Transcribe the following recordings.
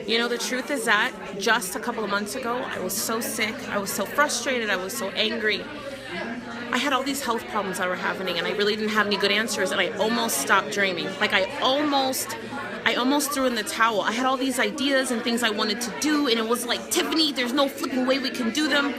You know, the truth is that just a couple of months ago, I was so sick, I was so frustrated, I was so angry. I had all these health problems that were happening and I really didn't have any good answers, and I almost stopped dreaming. Like I almost threw in the towel. I had all these ideas and things I wanted to do, and it was like, Tiffany, there's no flipping way we can do them.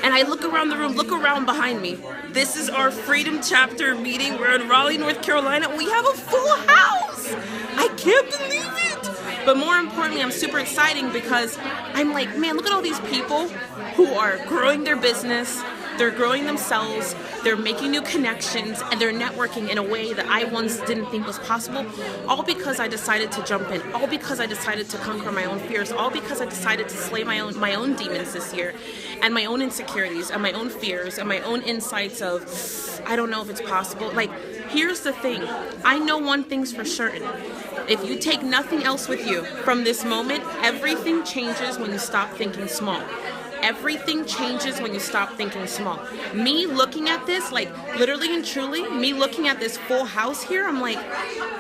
And I look around the room, look around behind me. This is our Freedom Chapter meeting. We're in Raleigh, North Carolina. We have a full house. I can't believe it. But more importantly, I'm super excited because I'm like, man, look at all these people who are growing their business. They're growing themselves, they're making new connections, and they're networking in a way that I once didn't think was possible, all because I decided to jump in, all because I decided to conquer my own fears, all because I decided to slay my own demons this year, and my own insecurities, and my own fears, and my own insights of, I don't know if it's possible. Like, here's the thing, I know one thing's for certain. If you take nothing else with you from this moment, everything changes when you stop thinking small. Everything changes when you stop thinking small. Me looking at this, like literally and truly, me looking at this full house here, I'm like,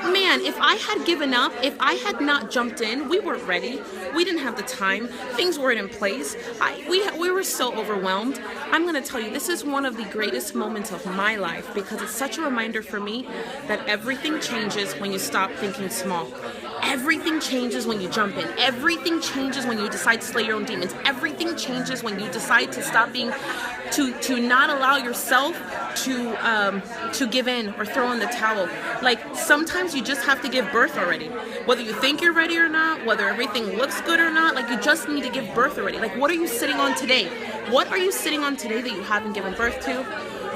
man, if I had given up, if I had not jumped in, we weren't ready. We didn't have the time. Things weren't in place. We were so overwhelmed. I'm going to tell you, this is one of the greatest moments of my life because it's such a reminder for me that everything changes when you stop thinking small. Everything changes when you jump in. Everything changes when you decide to slay your own demons. Everything changes when you decide to stop being, to not allow yourself to give in or throw in the towel. Like sometimes you just have to give birth already. Whether you think you're ready or not, whether everything looks good or not, like you just need to give birth already. Like what are you sitting on today? What are you sitting on today that you haven't given birth to?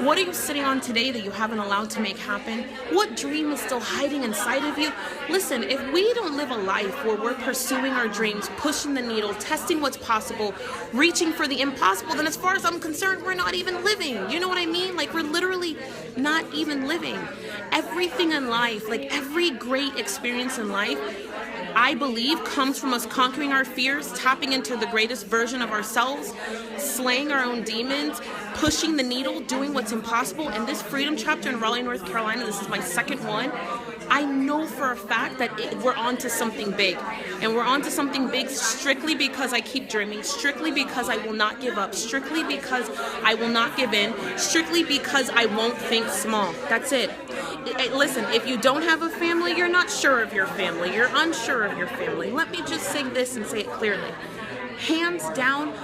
What are you sitting on today that you haven't allowed to make happen? What dream is still hiding inside of you? Listen, if we don't live a life where we're pursuing our dreams, pushing the needle, testing what's possible, reaching for the impossible, then as far as I'm concerned, we're not even living. You know what I mean? Like we're literally not even living. Everything in life, like every great experience in life, I believe comes from us conquering our fears, tapping into the greatest version of ourselves, slaying our own demons, pushing the needle, doing what's impossible. And this Freedom Chapter in Raleigh, North Carolina, this is my second one. I know for a fact that we're on to something big. And we're on to something big strictly because I keep dreaming, strictly because I will not give up, strictly because I will not give in, strictly because I won't think small. That's it. Listen, if you don't have a family, you're not sure of your family, you're unsure of your family. Let me just say this and say it clearly. Hands down,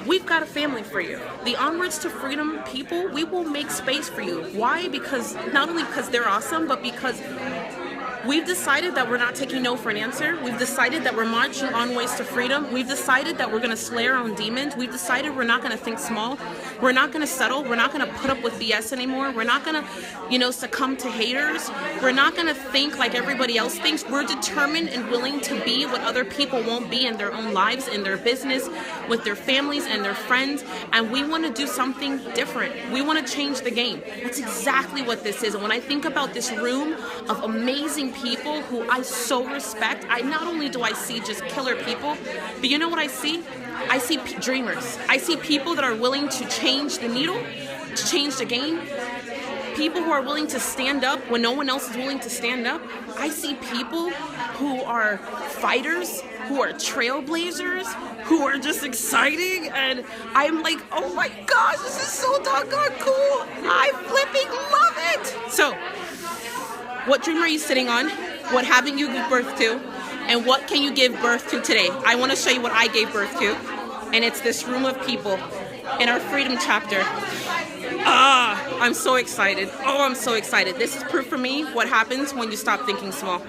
we've got a family for you. The Onwards to Freedom people, we will make space for you. Why? Because not only because they're awesome, but because we've decided that we're not taking no for an answer. We've decided that we're marching on ways to freedom. We've decided that we're going to slay our own demons. We've decided we're not going to think small. We're not going to settle. We're not going to put up with BS anymore. We're not going to, succumb to haters. We're not going to think like everybody else thinks. We're determined and willing to be what other people won't be in their own lives, in their business, with their families and their friends. And we want to do something different. We want to change the game. That's exactly what this is. And when I think about this room of amazing people who I so respect, not only do I see just killer people, but you know what I see? I see dreamers. I see people that are willing to change the needle, to change the game. People who are willing to stand up when no one else is willing to stand up. I see people who are fighters, who are trailblazers, who are just exciting, and I'm like, oh my gosh, this is so doggone cool. I flipping love it. So, what dream are you sitting on? What haven't you given birth to? And what can you give birth to today? I want to show you what I gave birth to. And it's this room of people in our Freedom Chapter. I'm so excited. Oh, I'm so excited. This is proof for me what happens when you stop thinking small.